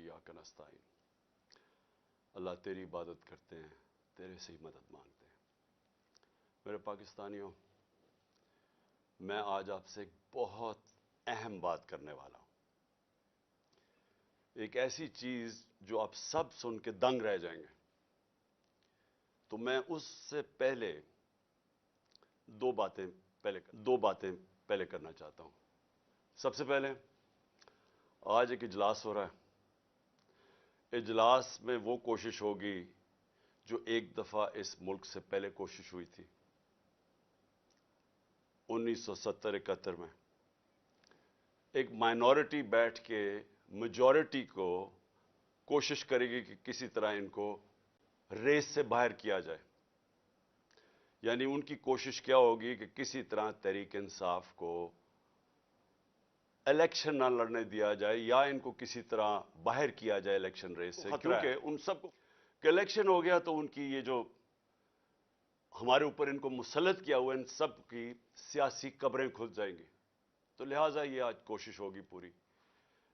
इय्याक नस्तईन। अल्लाह तेरी इबादत करते हैं, तेरे से ही मदद मांगते हैं। मेरे पाकिस्तानियों, मैं आज आपसे एक बहुत अहम बात करने वाला हूं। एक ऐसी चीज जो आप सब सुन के दंग रह जाएंगे। तो मैं उससे पहले दो बातें पहले करना चाहता हूं। सबसे पहले, आज एक इजलास हो रहा है। इजलास में वो कोशिश होगी जो एक दफा इस मुल्क से पहले कोशिश हुई थी 1970-71 में। एक माइनॉरिटी बैठ के मेजॉरिटी को कोशिश करेगी कि किसी तरह इनको रेस से बाहर किया जाए। यानी उनकी कोशिश क्या होगी कि किसी तरह तहरीक इंसाफ को इलेक्शन ना लड़ने दिया जाए या इनको किसी तरह बाहर किया जाए इलेक्शन रेस से, क्योंकि उन सबको इलेक्शन हो गया तो उनकी ये जो हमारे ऊपर इनको मुसल्लत किया हुआ इन सब की सियासी कब्रें खुल जाएंगी। तो लिहाजा ये आज कोशिश होगी पूरी।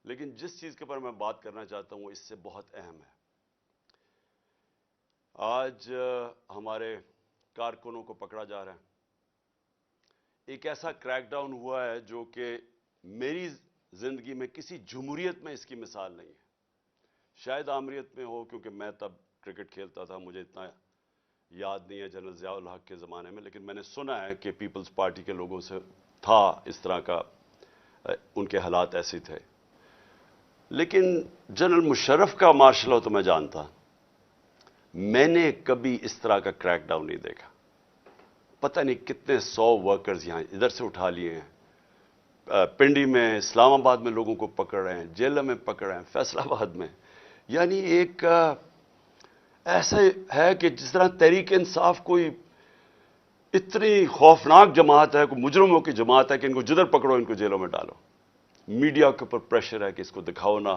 लेकिन जिस चीज के ऊपर मैं बात करना चाहता हूं वो इससे बहुत अहम है। आज हमारे कारकुनों को पकड़ा जा रहा है। एक ऐसा क्रैकडाउन हुआ है जो कि मेरी जिंदगी में किसी जमहूरियत में इसकी मिसाल नहीं है। शायद आमरीत में हो, क्योंकि मैं तब क्रिकेट खेलता था, मुझे इतना याद नहीं है जनरल ज़िया उल हक के ज़माने में, लेकिन मैंने सुना है कि पीपल्स पार्टी के लोगों से था इस तरह का, उनके हालात ऐसे थे। लेकिन जनरल मुशर्रफ का मार्शल लॉ तो मैं जानता, मैंने कभी इस तरह का क्रैकडाउन नहीं देखा। पता नहीं कितने 100 वर्कर्स यहां इधर से उठा लिए हैं, पिंडी में, इस्लामाबाद में लोगों को पकड़ रहे हैं, जेल में पकड़ रहे हैं, फैसलाबाद में। यानी एक ऐसा है कि जिस तरह तहरीक इंसाफ कोई इतनी खौफनाक जमात है, कोई मुजरमों की जमात है कि इनको जिधर पकड़ो इनको जेलों में डालो। मीडिया के ऊपर प्रेशर है कि इसको दिखाओ ना।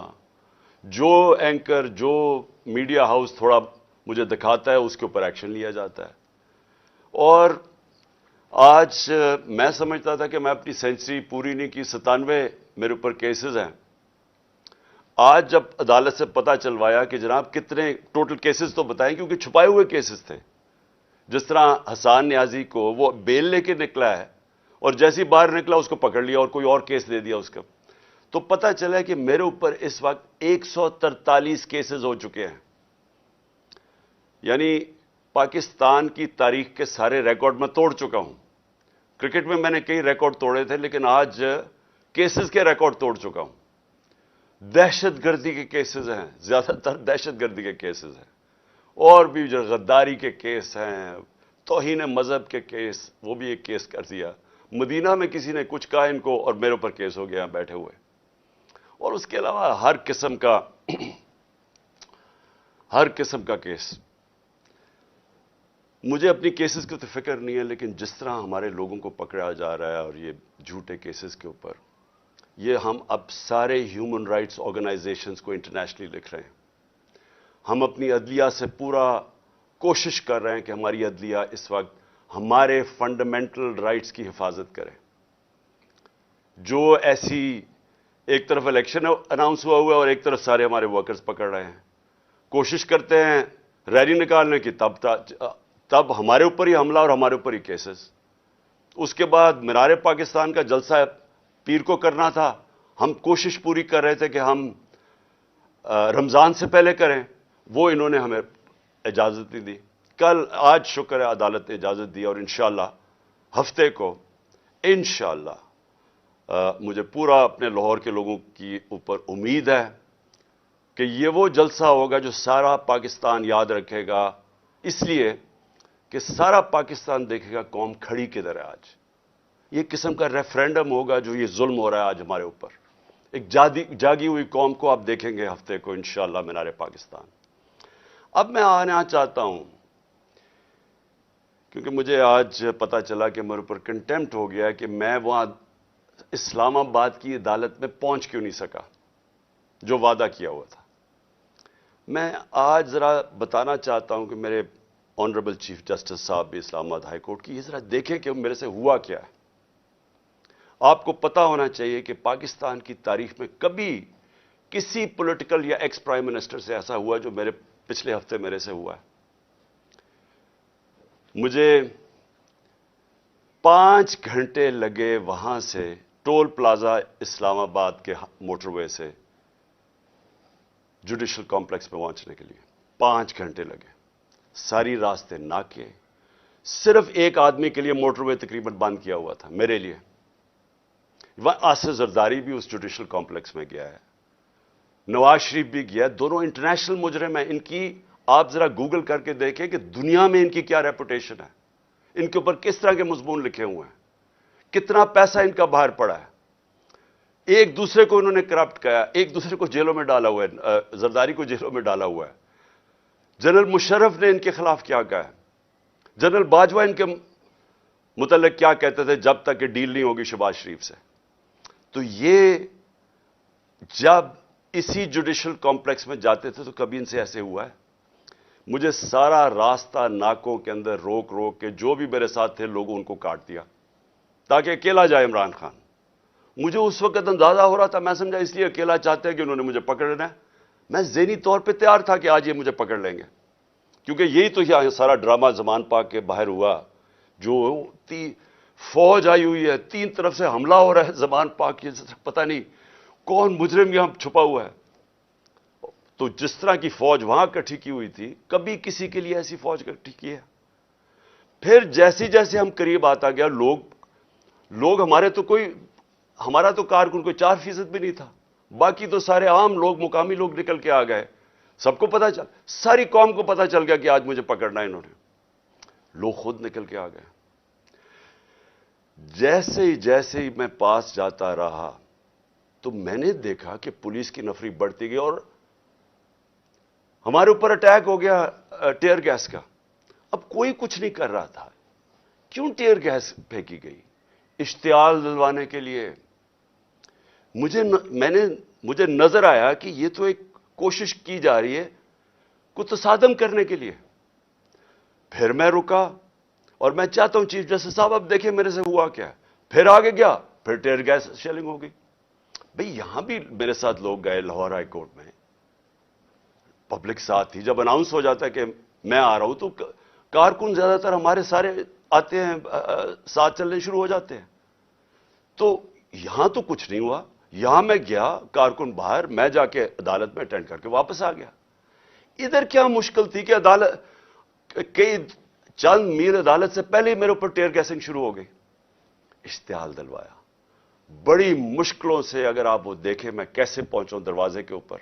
जो एंकर, जो मीडिया हाउस थोड़ा मुझे दिखाता है उसके ऊपर एक्शन लिया जाता है। और आज मैं समझता था कि मैं अपनी सेंचुरी पूरी नहीं की, 97 मेरे ऊपर केसेस हैं। आज जब अदालत से पता चलवाया कि जनाब कितने टोटल केसेस तो बताएं, क्योंकि छुपाए हुए केसेस थे। जिस तरह हसान नियाजी को वो बेल लेके निकला है और जैसे ही बाहर निकला उसको पकड़ लिया और कोई और केस दे दिया उसका। तो पता चला कि मेरे ऊपर इस वक्त 143 केसेस हो चुके हैं। यानी पाकिस्तान की तारीख के सारे रिकॉर्ड मैं तोड़ चुका हूं। क्रिकेट में मैंने कई रिकॉर्ड तोड़े थे, लेकिन आज केसेस के रिकॉर्ड तोड़ चुका हूं। दहशतगर्दी के केसेस हैं, ज्यादातर दहशतगर्दी के केसेस हैं, और भी जो गद्दारी के केस हैं, तौहीन मजहब के केस, वो भी एक केस कर दिया। मदीना में किसी ने कुछ कहा इनको और मेरे ऊपर केस हो गया बैठे हुए। और उसके अलावा हर किस्म का केस। मुझे अपनी केसेस की तो फिक्र नहीं है, लेकिन जिस तरह हमारे लोगों को पकड़ा जा रहा है और ये झूठे केसेस के ऊपर, ये हम अब सारे ह्यूमन राइट्स ऑर्गेनाइजेशंस को इंटरनेशनली लिख रहे हैं। हम अपनी अदलिया से पूरा कोशिश कर रहे हैं कि हमारी अदलिया इस वक्त हमारे फंडामेंटल राइट्स की हिफाजत करे। जो ऐसी एक तरफ इलेक्शन अनाउंस हुआ हुआ है और एक तरफ सारे हमारे वर्कर्स पकड़ रहे हैं, कोशिश करते हैं रैली निकालने की, तब हमारे ऊपर ही हमला और हमारे ऊपर ही केसेस। उसके बाद मीनार पाकिस्तान का जलसा पीर को करना था, हम कोशिश पूरी कर रहे थे कि हम रमजान से पहले करें, वो इन्होंने हमें इजाजत नहीं दी। आज शुक्र है अदालत ने इजाजत दी और इंशाअल्लाह हफ्ते को इंशाअल्लाह मुझे पूरा अपने लाहौर के लोगों की ऊपर उम्मीद है कि ये वो जलसा होगा जो सारा पाकिस्तान याद रखेगा, इसलिए कि सारा पाकिस्तान देखेगा कौम खड़ी किधर है। आज ये किस्म का रेफरेंडम होगा जो ये जुल्म हो रहा है आज हमारे ऊपर। एक जागी हुई कौम को आप देखेंगे हफ्ते को इंशाअल्लाह मीनार पाकिस्तान। अब मैं आना चाहता हूं, क्योंकि मुझे आज पता चला कि मेरे ऊपर कंटेम्प्ट हो गया कि मैं वहां इस्लामाबाद की अदालत में पहुंच क्यों नहीं सका जो वादा किया हुआ था। मैं आज जरा बताना चाहता हूं कि मेरे ऑनरेबल चीफ जस्टिस साहब भी इस्लामाबाद हाई कोर्ट की, ये जरा देखें कि मेरे से हुआ क्या है। आपको पता होना चाहिए कि पाकिस्तान की तारीख में कभी کسی پولیٹیکل یا ایکس پرائم منسٹر سے ایسا ہوا جو میرے پچھلے ہفتے میرے سے ہوا ہے. مجھے 5 گھنٹے لگے وہاں سے ٹول پلازا اسلام آباد کے موٹر وے سے جوڈیشل کمپلیکس پہ پہنچنے کے لیے. 5 گھنٹے لگے. ساری راستے ناکے. صرف ایک آدمی کے لیے موٹر وے تقریباً بند کیا ہوا تھا، میرے لیے. آصف زرداری بھی اس جوڈیشل کمپلیکس میں گیا ہے، نواز شریف بھی گیا. دونوں انٹرنیشنل مجرم ہیں. ان کی آپ ذرا گوگل کر کے دیکھیں کہ دنیا میں ان کی کیا ریپوٹیشن ہے، ان کے اوپر کس طرح کے مضمون لکھے ہوئے ہیں، کتنا پیسہ ان کا باہر پڑا ہے. ایک دوسرے کو انہوں نے کرپٹ کیا، ایک دوسرے کو جیلوں میں ڈالا ہوا ہے. زرداری کو جیلوں میں ڈالا ہوا ہے. جنرل مشرف نے ان کے خلاف کیا کہا ہے، جنرل باجوہ ان کے متعلق کیا کہتے تھے جب تک کہ ڈیل نہیں ہوگی شہباز شریف سے. تو یہ جب اسی جوڈیشل کمپلیکس میں جاتے تھے تو کبھی ان سے ایسے ہوا ہے؟ مجھے سارا راستہ ناکوں کے اندر روک روک کے جو بھی میرے ساتھ تھے لوگوں ان کو کاٹ دیا تاکہ اکیلا جائے عمران خان. مجھے اس وقت اندازہ ہو رہا تھا، میں سمجھا اس لیے اکیلا چاہتے ہیں کہ انہوں نے مجھے پکڑنا ہے. میں ذہنی طور پہ تیار تھا کہ آج یہ مجھے پکڑ لیں گے، کیونکہ یہی تو یہاں سارا ڈرامہ زمان پاک کے باہر ہوا. جو فوج آئی ہوئی ہے، 3 طرف سے حملہ ہو رہا ہے زمان پاک کی، پتہ نہیں کون مجرم یہاں چھپا ہوا ہے. تو جس طرح کی فوج وہاں اکٹھی کی ہوئی تھی، کبھی کسی کے لیے ایسی فوج اکٹھی کی ہے؟ پھر جیسے جیسے ہم قریب آتا گیا، لوگ ہمارا تو کارکن کوئی 4% بھی نہیں تھا، باقی تو سارے عام لوگ، مقامی لوگ نکل کے آ گئے. سب کو پتا چل، ساری قوم کو پتا چل گیا کہ آج مجھے پکڑنا ہے انہوں نے. لوگ خود نکل کے آ گئے. جیسے ہی میں پاس جاتا رہا تو میں نے دیکھا کہ پولیس کی نفری بڑھتی گئی اور ہمارے اوپر اٹیک ہو گیا ٹیئر گیس کا. اب کوئی کچھ نہیں کر رہا تھا. کیوں ٹیئر گیس پھینکی گئی؟ اشتعال دلوانے کے لیے. مجھے نظر آیا کہ یہ تو ایک کوشش کی جا رہی ہے کو تصادم کرنے کے لیے. پھر میں رکا اور میں چاہتا ہوں چیف جسٹس صاحب اب دیکھیں میرے سے ہوا کیا. پھر آگے گیا، پھر ٹیئر گیس شیلنگ ہو گئی. بھئی یہاں بھی میرے ساتھ لوگ گئے لاہور ہائی کورٹ میں، پبلک ساتھ تھی. جب اناؤنس ہو جاتا ہے کہ میں آ رہا ہوں تو کارکن زیادہ تر ہمارے سارے آتے ہیں، ساتھ چلنے شروع ہو جاتے ہیں. تو یہاں تو کچھ نہیں ہوا. یہاں میں گیا، کارکن باہر، میں جا کے عدالت میں اٹینڈ کر کے واپس آ گیا. ادھر کیا مشکل تھی کہ عدالت کئی چند میل عدالت سے پہلے ہی میرے اوپر ٹیئر گیسنگ شروع ہو گئی. اشتعال دلوایا بڑی مشکلوں سے. اگر آپ وہ دیکھیں میں کیسے پہنچا ہوں دروازے کے اوپر،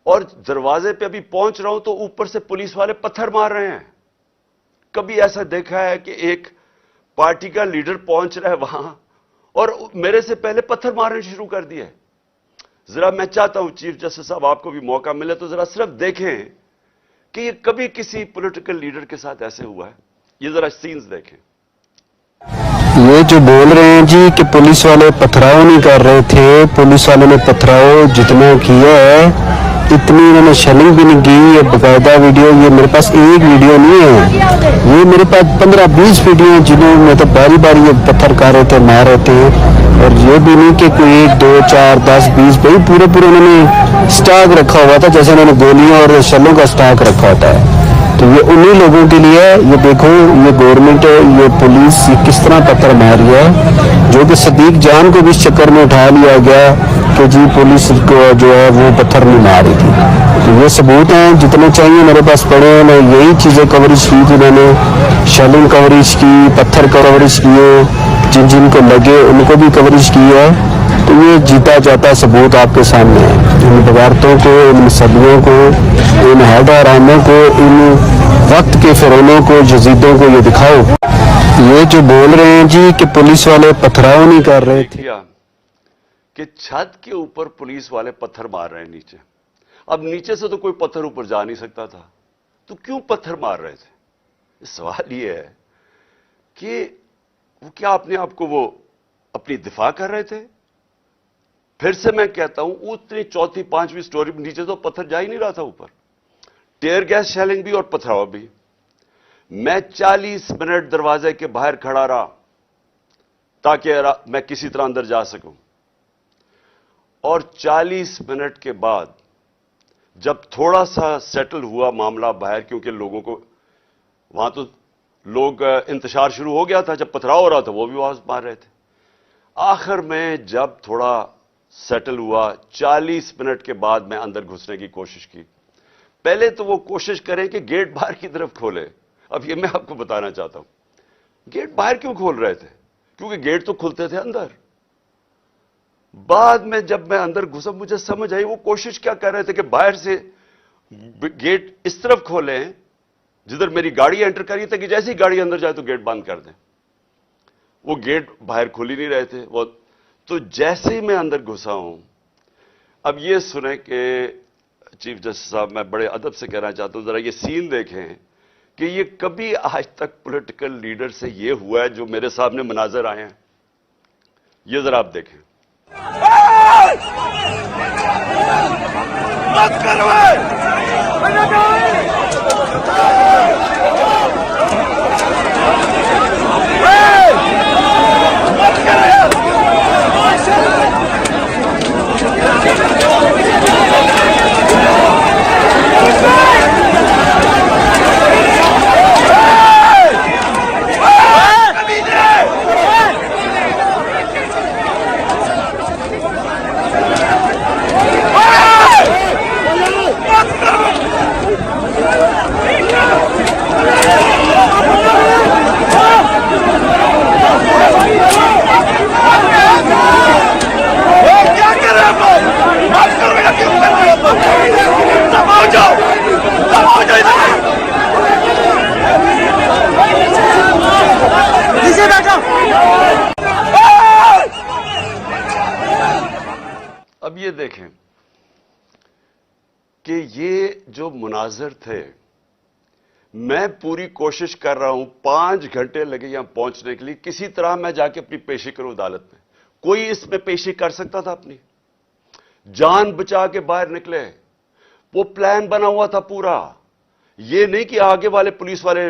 اور دروازے پہ ابھی پہنچ رہا ہوں تو اوپر سے پولیس والے پتھر مار رہے ہیں. کبھی ایسا دیکھا ہے کہ ایک پارٹی کا لیڈر پہنچ رہا ہے وہاں اور میرے سے پہلے پتھر مارنے شروع کر دیے. ذرا میں چاہتا ہوں چیف جسٹس صاحب آپ کو بھی موقع ملے تو ذرا صرف دیکھیں کہ یہ کبھی کسی پولیٹیکل لیڈر کے ساتھ ایسے ہوا ہے. یہ ذرا سینز دیکھیں. یہ جو بول رہے ہیں جی کہ پولیس والے پتھراؤ نہیں کر رہے تھے، پولیس والوں نے پتھراؤ جتنا کیا ہے اتنی انہوں نے شیلنگ بھی نہیں کی. یہ باقاعدہ ویڈیو، یہ میرے پاس ایک ویڈیو نہیں ہے، یہ میرے پاس 15-20 ویڈیو ہیں جنہوں میں تو باری باری یہ پتھر کر رہے تھے، مار رہے تھے. اور یہ بھی نہیں کہ کوئی 1 2 4 10 20 بھائی پورے انہوں نے سٹاک رکھا ہوا تھا، جیسے انہوں نے گولیوں اور شلوں کا سٹاک رکھا ہوتا ہے. تو یہ انہی لوگوں کے لیے، یہ دیکھو یہ گورنمنٹ، یہ پولیس یہ کس طرح پتھر مار رہی ہے، جو کہ صدیق جان کو بھی اس چکر میں اٹھا لیا گیا کہ جی پولیس کو جو ہے وہ پتھر نہیں مار رہی تھی. تو یہ ثبوت ہیں جتنے چاہیے میرے پاس پڑے ہیں. میں یہی چیزیں کوریج کی تھی، میں نے شیلنگ کوریج کی، پتھر کوریج کیے، جن کو لگے ان کو بھی کوریج کی ہے. تو یہ جیتا جاتا ثبوت آپ کے سامنے ہے. ان بغاوتوں کو، ان صدیوں کو، ان حیدراموں کو، ان وقت کے فرعونوں کو، یزیدوں کو یہ دکھاؤ. یہ جو بول رہے ہیں جی کہ پولیس والے پتھراؤ نہیں کر رہے تھے، کہ چھت کے اوپر پولیس والے پتھر مار رہے ہیں نیچے. اب نیچے سے تو کوئی پتھر اوپر جا نہیں سکتا تھا، تو کیوں پتھر مار رہے تھے؟ سوال یہ ہے کہ وہ کیا اپنے آپ کو وہ اپنی دفاع کر رہے تھے؟ پھر سے میں کہتا ہوں اتنی 4تھی 5ویں سٹوری نیچے تو پتھر جا ہی نہیں رہا تھا اوپر. ٹیئر گیس شیلنگ بھی اور پتھراؤ بھی. میں 40 منٹ دروازے کے باہر کھڑا رہا تاکہ میں کسی طرح اندر جا سکوں. اور 40 منٹ کے بعد جب تھوڑا سا سیٹل ہوا معاملہ باہر، کیونکہ لوگوں کو وہاں تو لوگ انتشار شروع ہو گیا تھا، جب پتھراؤ ہو رہا تھا وہ بھی آواز مار رہے تھے، آخر میں جب تھوڑا سیٹل ہوا 40 منٹ کے بعد میں اندر گھسنے کی کوشش کی. پہلے تو وہ کوشش کریں کہ گیٹ باہر کی طرف کھولے. اب یہ میں آپ کو بتانا چاہتا ہوں گیٹ باہر کیوں کھول رہے تھے، کیونکہ گیٹ تو کھلتے تھے اندر. بعد میں جب میں اندر گھسا مجھے سمجھ آئی وہ کوشش کیا کر رہے تھے کہ باہر سے گیٹ اس طرف کھولیں جدھر میری گاڑی انٹر کری تھی، کہ جیسے ہی گاڑی اندر جائے تو گیٹ بند کر دیں. وہ گیٹ باہر کھول ہی نہیں رہے تھے وہ. تو جیسے ہی میں اندر گھسا ہوں، اب یہ سنیں کہ چیف جسٹس صاحب میں بڑے ادب سے کہنا چاہتا ہوں ذرا یہ سین دیکھیں کہ یہ کبھی آج تک پولیٹیکل لیڈر سے یہ ہوا ہے جو میرے سامنے مناظر آئے ہیں. یہ ذرا آپ دیکھیں. اب یہ دیکھیں کہ یہ جو مناظر تھے، میں پوری کوشش کر رہا ہوں، 5 گھنٹے لگے یہاں پہنچنے کے لیے، کسی طرح میں جا کے اپنی پیشی کروں عدالت میں. کوئی اس میں پیشی کر سکتا تھا اپنی؟ جان بچا کے باہر نکلے. وہ پلان بنا ہوا تھا پورا. یہ نہیں کہ آگے والے پولیس والے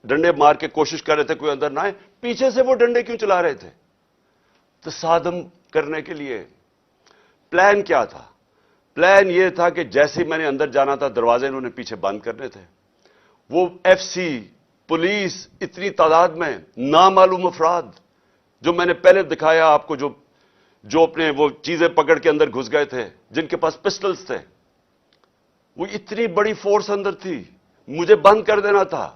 ڈنڈے مار کے کوشش کر رہے تھے کوئی اندر نہ آئے، پیچھے سے وہ ڈنڈے کیوں چلا رہے تھے؟ تصادم کرنے کے لیے. پلان کیا تھا؟ پلان یہ تھا کہ جیسے میں نے اندر جانا تھا دروازے انہوں نے پیچھے بند کرنے تھے. وہ ایف سی پولیس اتنی تعداد میں نامعلوم افراد جو میں نے پہلے دکھایا آپ کو، جو اپنے وہ چیزیں پکڑ کے اندر گھس گئے تھے، جن کے پاس پسٹلز تھے، وہ اتنی بڑی فورس اندر تھی، مجھے بند کر دینا تھا.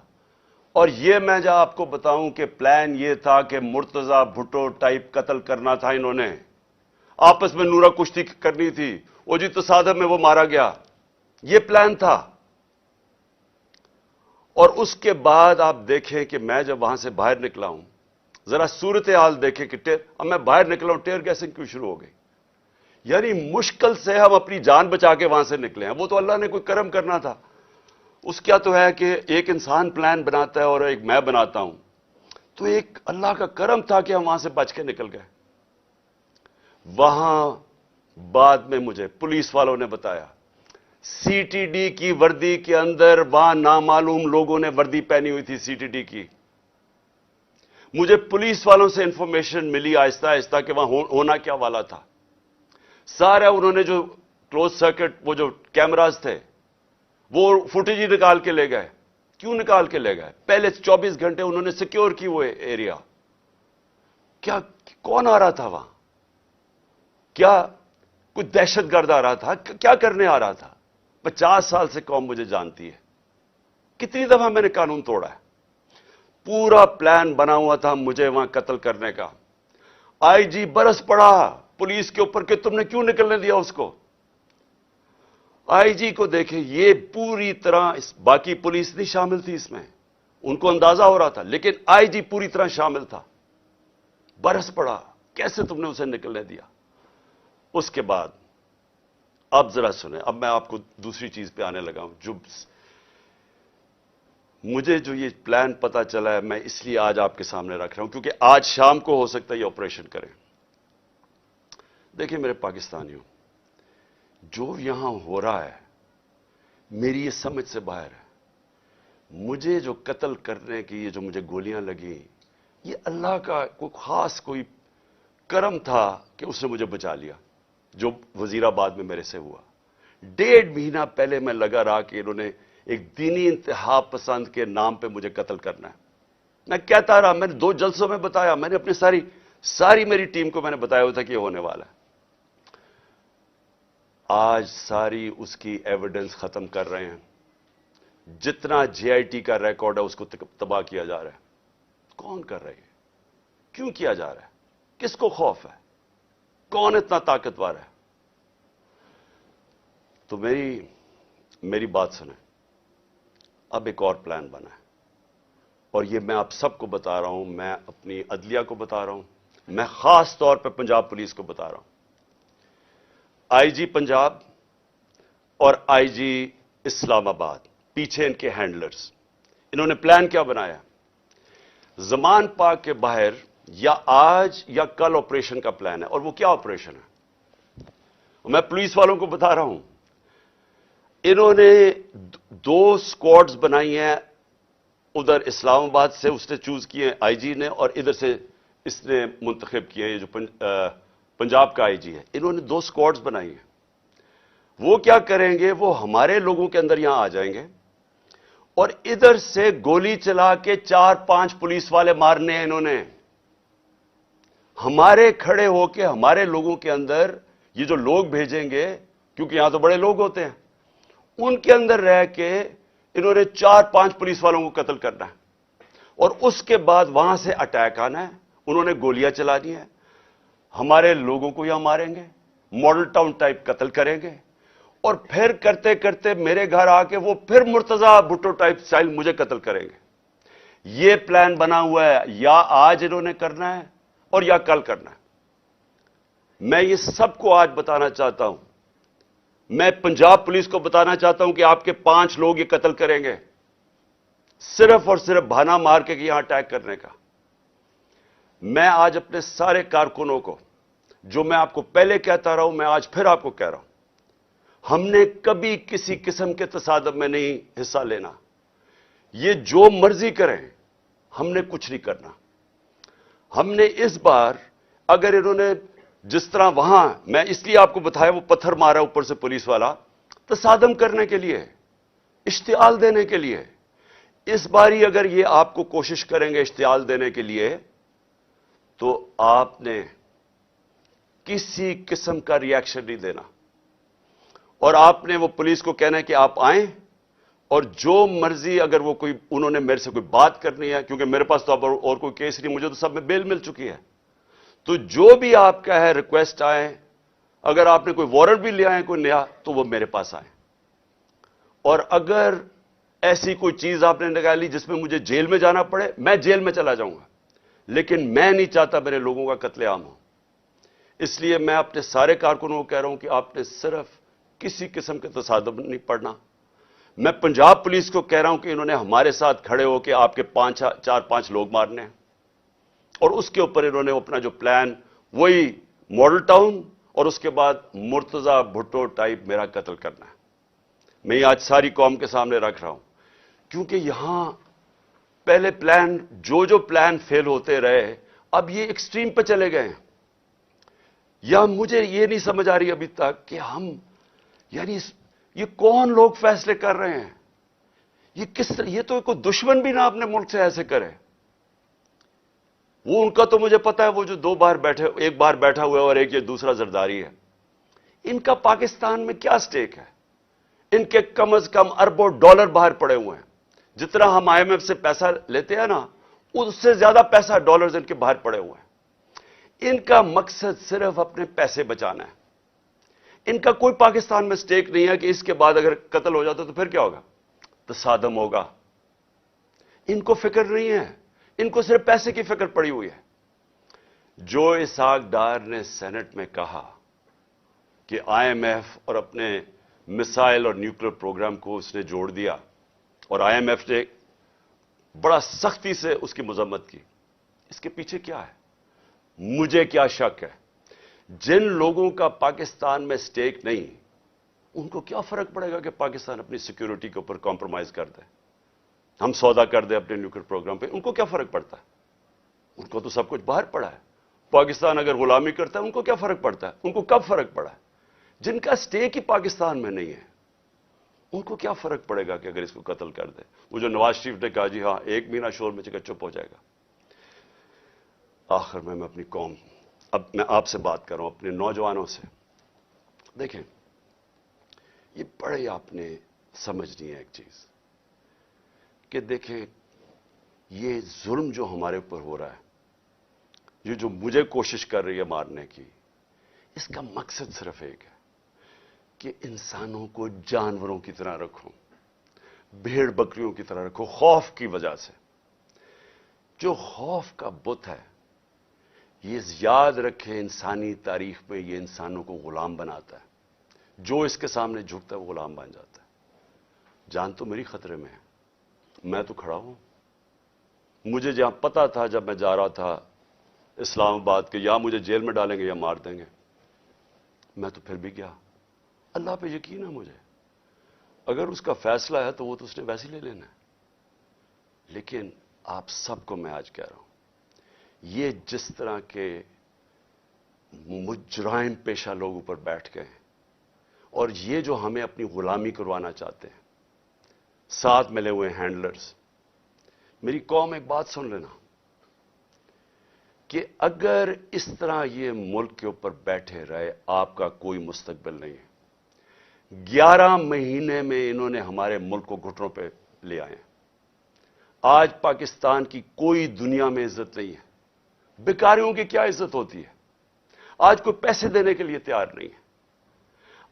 اور یہ میں جا آپ کو بتاؤں کہ پلان یہ تھا کہ مرتضی بھٹو ٹائپ قتل کرنا تھا انہوں نے. آپس میں نورا کشتی کرنی تھی، وہ جی تصادم میں وہ مارا گیا. یہ پلان تھا. اور اس کے بعد آپ دیکھیں کہ میں جب وہاں سے باہر نکلا ہوں، ذرا صورتحال دیکھیں کہ اب میں باہر نکلا ہوں، ٹیئر گیسنگ کیوں شروع ہو گئی. یعنی مشکل سے ہم اپنی جان بچا کے وہاں سے نکلے ہیں. وہ تو اللہ نے کوئی کرم کرنا تھا. اس کیا تو ہے کہ ایک انسان پلان بناتا ہے اور ایک میں بناتا ہوں، تو ایک اللہ کا کرم تھا کہ ہم وہاں سے بچ کے نکل گئے. وہاں بعد میں مجھے پولیس والوں نے بتایا سی ٹی ڈی کی وردی کے اندر وہاں نامعلوم لوگوں نے وردی پہنی ہوئی تھی سی ٹی ڈی کی. مجھے پولیس والوں سے انفارمیشن ملی آہستہ آہستہ کہ وہاں ہونا کیا والا تھا. سارا انہوں نے جو کلوز سرکٹ وہ جو کیمراز تھے وہ فوٹیج ہی نکال کے لے گئے. کیوں نکال کے لے گئے؟ پہلے 24 گھنٹے انہوں نے سیکیور کی وہ ایریا. کیا کون آ رہا تھا وہاں؟ کیا کوئی دہشت گرد آ رہا تھا؟ کیا کرنے آ رہا تھا؟ 50 سال سے قوم مجھے جانتی ہے. کتنی دفعہ میں نے قانون توڑا ہے. پورا پلان بنا ہوا تھا مجھے وہاں قتل کرنے کا. آئی جی برس پڑا پولیس کے اوپر کہ تم نے کیوں نکلنے دیا اس کو. آئی جی کو دیکھیں، یہ پوری طرح باقی پولیس نہیں شامل تھی اس میں، ان کو اندازہ ہو رہا تھا، لیکن آئی جی پوری طرح شامل تھا. برس پڑا کیسے تم نے اسے نکلنے دیا. اس کے بعد اب ذرا سنیں، اب میں آپ کو دوسری چیز پہ آنے لگا ہوں. مجھے جو یہ پلان پتا چلا ہے میں اس لیے آج آپ کے سامنے رکھ رہا ہوں کیونکہ آج شام کو ہو سکتا ہے یہ آپریشن کریں. دیکھیں میرے پاکستانیوں، جو یہاں ہو رہا ہے میری یہ سمجھ سے باہر ہے. مجھے جو قتل کرنے کی یہ جو مجھے گولیاں لگیں، یہ اللہ کا کوئی خاص کوئی کرم تھا کہ اس نے مجھے بچا لیا. जो वजीराबाद में मेरे से हुआ। 1.5 महीना पहले मैं लगा रहा कि इन्होंने एक दीनी इंतहा पसंद के नाम पे मुझे कत्ल करना है। मैं कहता रहा, मैंने 2 जलसों में बताया, मैंने अपनी सारी मेरी टीम को मैंने बताया हुआ था कि ये होने वाला है। आज सारी उसकी एविडेंस खत्म कर रहे हैं। जितना जेआईटी का रिकॉर्ड है उसको तबाह किया जा रहा है। कौन कर रही है? क्यों किया जा रहा है? किसको खौफ है? कौन इतना ताकतवर है? तो मेरी बात सुने। अब एक और प्लान बना है और ये मैं आप सबको बता रहा हूं, मैं अपनी अदलिया को बता रहा हूं, मैं खास तौर पर पंजाब पुलिस को बता रहा हूं। आईजी पंजाब और आईजी इस्लामाबाद, पीछे इनके हैंडलर्स, इन्होंने प्लान क्या बनाया? ज़मान पार्क के बाहर या आज या कल ऑपरेशन का प्लान है। और वो क्या ऑपरेशन है? मैं पुलिस वालों को बता रहा हूं, इन्होंने 2 स्क्वाड्स बनाई हैं। उधर इस्लामाबाद से उसने चूज किए आईजी ने, और इधर से इसने मुंतखब किए, ये जो पंजाब का आईजी है। इन्होंने 2 स्क्वाड्स बनाई हैं। वो क्या करेंगे? वो हमारे लोगों के अंदर यहां आ जाएंगे और इधर से गोली चला के 4-5 पुलिस वाले मारने हैं इन्होंने। हमारे खड़े होके हमारे लोगों के अंदर ये जो लोग भेजेंगे, क्योंकि यहां तो बड़े लोग होते हैं, उनके अंदर रह के इन्होंने 4-5 पुलिस वालों को कत्ल करना है और उसके बाद वहां से अटैक आना है। उन्होंने गोलियां चलानी है, हमारे लोगों को यहां मारेंगे, मॉडल टाउन टाइप कत्ल करेंगे और फिर करते करते मेरे घर आके वो फिर मुर्तजा भुट्टो टाइप स्टाइल मुझे कत्ल करेंगे। ये प्लान बना हुआ है, या आज इन्होंने करना है और या कल करना है। मैं ये सबको आज बताना चाहता हूं। मैं पंजाब पुलिस को बताना चाहता हूं कि आपके 5 लोग ये कत्ल करेंगे, सिर्फ और सिर्फ बहाना मार के कि यहां अटैक करने का। मैं आज अपने सारे कारकुनों को, जो मैं आपको पहले कहता रहा हूं, मैं आज फिर आपको कह रहा हूं, हमने कभी किसी किस्म के तसादम में नहीं हिस्सा लेना। ये जो मर्जी करें, हमने कुछ नहीं करना। हमने इस बार, अगर इन्होंने जिस तरह वहां, मैं इसलिए आपको बताया, वो पत्थर मारा ऊपर से पुलिस वाला, तसादम करने के लिए, इश्तियाल देने के लिए। इस बारी अगर ये आपको कोशिश करेंगे इश्तियाल देने के लिए, तो आपने किसी किस्म का रिएक्शन नहीं देना और आपने वो पुलिस को कहना है कि आप आएं और जो मर्जी, अगर वो कोई, उन्होंने मेरे से कोई बात करनी है, क्योंकि मेरे पास तो अब और कोई केस नहीं, मुझे तो सब में बेल मिल चुकी है, तो जो भी आपका है रिक्वेस्ट आए, अगर आपने कोई वारंट भी ले आए कोई नया, तो वो मेरे पास आए। और अगर ऐसी कोई चीज आपने निकाली जिसमें मुझे जेल में जाना पड़े, मैं जेल में चला जाऊंगा, लेकिन मैं नहीं चाहता मेरे लोगों का कत्लेआम हो। इसलिए मैं अपने सारे कारकुनों को कह रहा हूं कि आपने सिर्फ किसी किस्म के तसादम नहीं पड़ना। मैं पंजाब पुलिस को कह रहा हूं कि इन्होंने हमारे साथ खड़े होकर आपके 4-5 लोग मारने हैं और उसके ऊपर इन्होंने अपना जो प्लान, वही मॉडल टाउन और उसके बाद मुर्तजा भुट्टो टाइप मेरा कत्ल करना है। मैं आज सारी कौम के सामने रख रहा हूं, क्योंकि यहां पहले प्लान, जो प्लान फेल होते रहे, अब ये एक्सट्रीम पे चले गए हैं। या मुझे ये नहीं समझ आ रही अभी तक कि हम, यानी ये कौन लोग फैसले कर रहे हैं? ये तो कोई दुश्मन भी ना अपने मुल्क से ऐसे करे। वो उनका तो मुझे पता है, वो जो 2 बार बैठे, एक बार बैठा हुआ है और एक ये दूसरा जरदारी है। इनका पाकिस्तान में क्या स्टेक है? इनके कम से कम अरबों डॉलर बाहर पड़े हुए हैं। जितना हम IMF से पैसा लेते हैं ना, उससे ज्यादा पैसा डॉलर्स इनके बाहर पड़े हुए हैं। इनका मकसद सिर्फ अपने पैसे बचाना है। इनका कोई पाकिस्तान में स्टेक नहीं है कि इसके बाद अगर कत्ल हो जाता तो फिर क्या होगा, तसादम होगा। इनको फिक्र नहीं है, इनको सिर्फ पैसे की फिक्र पड़ी हुई है। जो इसहाक डार ने सेनेट में कहा कि IMF और अपने मिसाइल और न्यूक्लियर प्रोग्राम को उसने जोड़ दिया, और IMF ने बड़ा सख्ती से उसकी मजम्मत की, इसके पीछे क्या है? मुझे क्या शक है? जिन लोगों का पाकिस्तान में स्टेक नहीं, उनको क्या फर्क पड़ेगा कि पाकिस्तान अपनी सिक्योरिटी के ऊपर कॉम्प्रोमाइज कर दे, हम सौदा कर दे अपने न्यूक्लियर प्रोग्राम पे? उनको क्या फर्क पड़ता है? उनको तो सब कुछ बाहर पड़ा है। पाकिस्तान अगर गुलामी करता है, उनको क्या फर्क पड़ता है? उनको कब फर्क पड़ा है? जिनका स्टेक ही पाकिस्तान में नहीं है, उनको क्या फर्क पड़ेगा कि अगर इसको कत्ल कर दे। वो जो नवाज शरीफ ने कहा जी हां 1 महीना शोर में चुका चुप हो जाएगा। आखिर में मैं अपनी कौम, अब मैं आपसे बात कर रहा हूं, अपने नौजवानों से। देखें, ये बड़े आपने समझनी है एक चीज कि देखें, ये जुल्म जो हमारे ऊपर हो रहा है, ये जो मुझे कोशिश कर रही है मारने की, इसका मकसद सिर्फ एक है कि इंसानों को जानवरों की तरह रखो, भेड़ बकरियों की तरह रखो, खौफ की वजह से। जो खौफ का बुत है, ये याद रखे, इंसानी तारीख में ये इंसानों को गुलाम बनाता है। जो इसके सामने झुकता है वो गुलाम बन जाता है। जान तो मेरी खतरे में है, मैं तो खड़ा हूं। मुझे जहां पता था जब मैं जा रहा था इस्लामाबाद के, या मुझे जेल में डालेंगे या मार देंगे, मैं तो फिर भी गया। अल्लाह पे यकीन है मुझे, अगर उसका फैसला है तो वो तो उसने वैसे ही ले लेना है। लेकिन आप सबको मैं आज कह रहा हूं, ये जिस तरह के मुजराइम पेशा लोग ऊपर बैठ गए हैं और ये जो हमें अपनी गुलामी करवाना चाहते हैं, साथ मिले हुए हैंडलर्स, मेरी कौम एक बात सुन लेना कि अगर इस तरह ये मुल्क के ऊपर बैठे रहे, आपका कोई मुस्तकबिल नहीं है। 11 महीने में इन्होंने हमारे मुल्क को घुटनों पे ले आए। आज पाकिस्तान की कोई दुनिया में इज्जत नहीं है। बेकारियों की क्या इज्जत होती है? आज कोई पैसे देने के लिए तैयार नहीं है।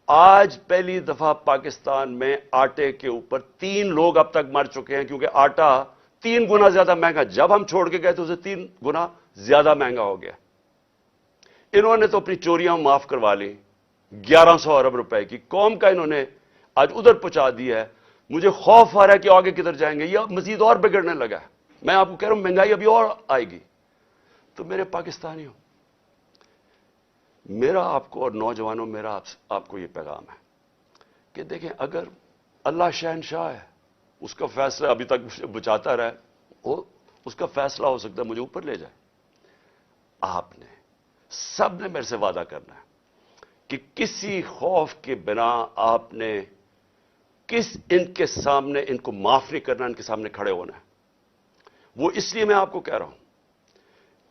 आज पहली दफा पाकिस्तान में आटे के ऊपर 3 लोग अब तक मर चुके हैं, क्योंकि आटा 3 गुना ज्यादा महंगा, जब हम छोड़ के गए तो उसे 3 गुना ज्यादा महंगा हो गया। इन्होंने तो अपनी चोरियां माफ करवा ली, 1100 अरब रुपए की कौम का इन्होंने आज उधर पहुंचा दिया है। मुझे खौफ आ रहा है कि आगे किधर जाएंगे, या मजीद और बिगड़ने लगा है। मैं आपको कह रहा हूं महंगाई अभी और आएगी। तो मेरे पाकिस्तानियों, मेरा आपको और नौजवानों, मेरा आपको यह पैगाम है कि देखें, अगर अल्लाह शहनशाह है, उसका फैसला अभी तक मुझे बचाता रहा है, उसका फैसला हो सकता है मुझे ऊपर ले जाए। आपने सबने मेरे से वादा करना है कि किसी खौफ के बिना आपने इनके सामने, इनको माफ नहीं करना, इनके सामने खड़े होना है। वो इसलिए मैं आपको कह रहा हूं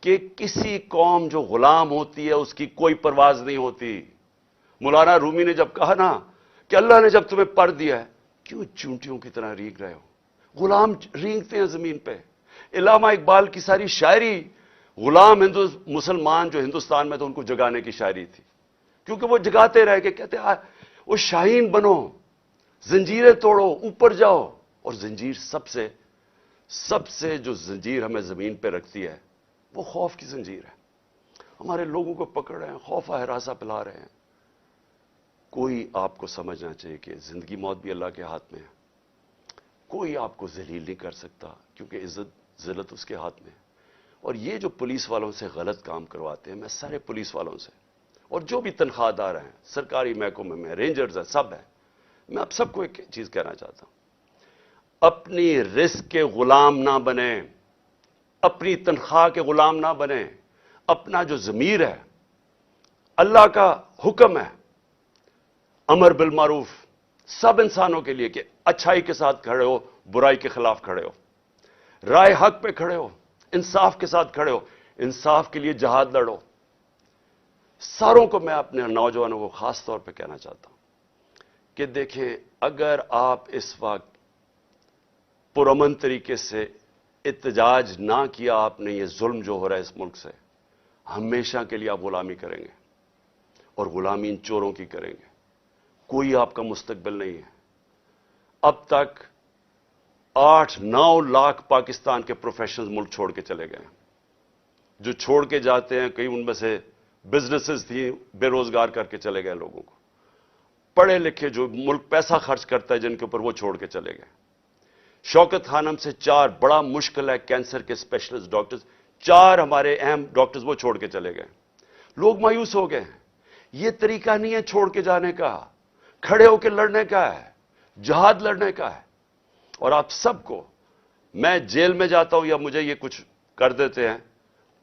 कि किसी कौम जो गुलाम होती है उसकी कोई परवाज नहीं होती। मौलाना रूमी ने जब कहा ना कि अल्लाह ने जब तुम्हें पर दिया है, क्यों चूंटियों की तरह रींग रहे हो? गुलाम रींगते हैं जमीन पे। इलामा इकबाल की सारी शायरी गुलाम मुसलमान जो हिंदुस्तान में थे उनको जगाने की शायरी थी, क्योंकि वो जगाते रह के कहते वो शाहीन बनो, जंजीरें तोड़ो, ऊपर जाओ। और जंजीर सबसे जो जंजीर हमें जमीन पे रखती है वो खौफ की जंजीर है। हमारे लोगों को पकड़ रहे हैं, खौफा हरासा पिला रहे हैं। कोई आपको समझना चाहिए कि जिंदगी मौत भी अल्लाह के हाथ में है। कोई आपको जलील नहीं कर सकता, क्योंकि इज्जत जिल्लत उसके हाथ में है। और ये जो पुलिस वालों से गलत काम करवाते हैं, मैं सारे पुलिस वालों से और जो भी तनख्वाहदार हैं, सरकारी महकमे में रेंजर्स हैं, सब हैं, मैं आप सबको एक चीज कहना चाहता हूं, अपनी रिस्क के गुलाम ना बने, अपनी तनख्वाह के गुलाम ना बने। अपना जो ज़मीर है, अल्लाह का हुक्म है अमर बिल मारूफ सब इंसानों के लिए कि अच्छाई के साथ खड़े हो, बुराई के खिलाफ खड़े हो, राय हक पे खड़े हो, इंसाफ के साथ खड़े हो, इंसाफ के लिए जहाद लड़ो। सारों को मैं अपने नौजवानों को खास तौर पे कहना चाहता हूं कि देखें, अगर आप इस वक्त पुरअमन तरीके से इत्तेजाज ना किया आपने, ये जुल्म जो हो रहा है इस मुल्क से, हमेशा के लिए आप गुलामी करेंगे और गुलामी इन चोरों की करेंगे। कोई आपका मुस्तकबिल नहीं है। अब तक 8-9 लाख पाकिस्तान के प्रोफेशनल्स मुल्क छोड़ के चले गए हैं। जो छोड़ के जाते हैं, कई उनमें से बिजनेसेस थी, बेरोजगार करके चले गए लोगों को। पढ़े लिखे जो मुल्क पैसा खर्च करता है जिनके ऊपर, वो छोड़ के चले गए। शौकत खानम से 4 बड़ा मुश्किल है कैंसर के स्पेशलिस्ट डॉक्टर्स, 4 हमारे अहम डॉक्टर्स वो छोड़ के चले गए। लोग मायूस हो गए हैं। ये तरीका नहीं है छोड़ के जाने का, खड़े होकर लड़ने का है, जहाद लड़ने का है। और आप सबको, मैं जेल में जाता हूं या मुझे ये कुछ कर देते हैं,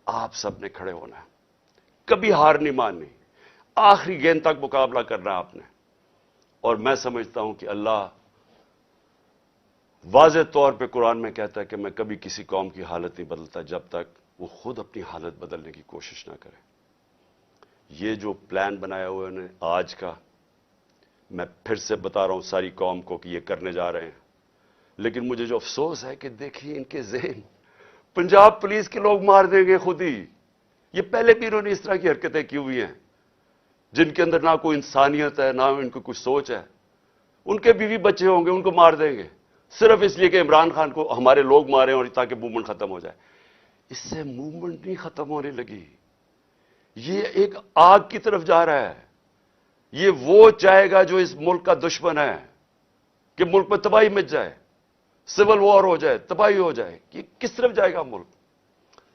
आप सबने खड़े होना है, कभी हार नहीं माननी। آخری گیند تک مقابلہ کرنا ہے آپ نے. اور میں سمجھتا ہوں کہ اللہ واضح طور پہ قرآن میں کہتا ہے کہ میں کبھی کسی قوم کی حالت نہیں بدلتا جب تک وہ خود اپنی حالت بدلنے کی کوشش نہ کرے. یہ جو پلان بنایا ہوا ہے آج کا، میں پھر سے بتا رہا ہوں ساری قوم کو کہ یہ کرنے جا رہے ہیں. لیکن مجھے جو افسوس ہے کہ دیکھیے ان کے ذہن، پنجاب پولیس کے لوگ مار دیں گے خود ہی. یہ پہلے بھی انہوں نے اس طرح کی حرکتیں کی ہوئی ہیں جن کے اندر نہ کوئی انسانیت ہے نہ ان کو کچھ سوچ ہے. ان کے بیوی بچے ہوں گے، ان کو مار دیں گے صرف اس لیے کہ عمران خان کو ہمارے لوگ مارے اور تاکہ موومنٹ ختم ہو جائے. اس سے موومنٹ نہیں ختم ہونے لگی، یہ ایک آگ کی طرف جا رہا ہے. یہ وہ چاہے گا جو اس ملک کا دشمن ہے کہ ملک میں تباہی مچ جائے، سول وار ہو جائے، تباہی ہو جائے. یہ کس طرف جائے گا ملک؟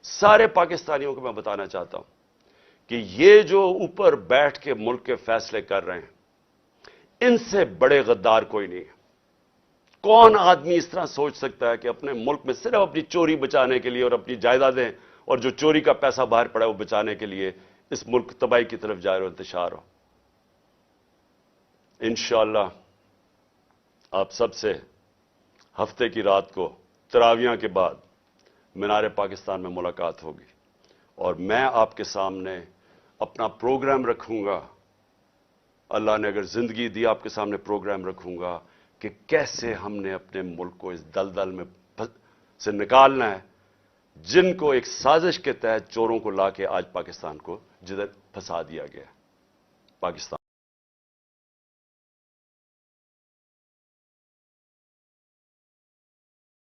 سارے پاکستانیوں کو میں بتانا چاہتا ہوں کہ یہ جو اوپر بیٹھ کے ملک کے فیصلے کر رہے ہیں، ان سے بڑے غدار کوئی نہیں ہے. کون آدمی اس طرح سوچ سکتا ہے کہ اپنے ملک میں صرف اپنی چوری بچانے کے لیے اور اپنی جائیدادیں اور جو چوری کا پیسہ باہر پڑا ہے وہ بچانے کے لیے اس ملک تباہی کی طرف جائے اور انتشار ہو؟ انشاءاللہ آپ سب سے ہفتے کی رات کو تراویحاں کے بعد مینار پاکستان میں ملاقات ہوگی اور میں آپ کے سامنے اپنا پروگرام رکھوں گا. اللہ نے اگر زندگی دی آپ کے سامنے پروگرام رکھوں گا کہ کیسے ہم نے اپنے ملک کو اس دلدل میں سے نکالنا ہے جن کو ایک سازش کے تحت چوروں کو لا کے آج پاکستان کو جدھر پھنسا دیا گیا. پاکستان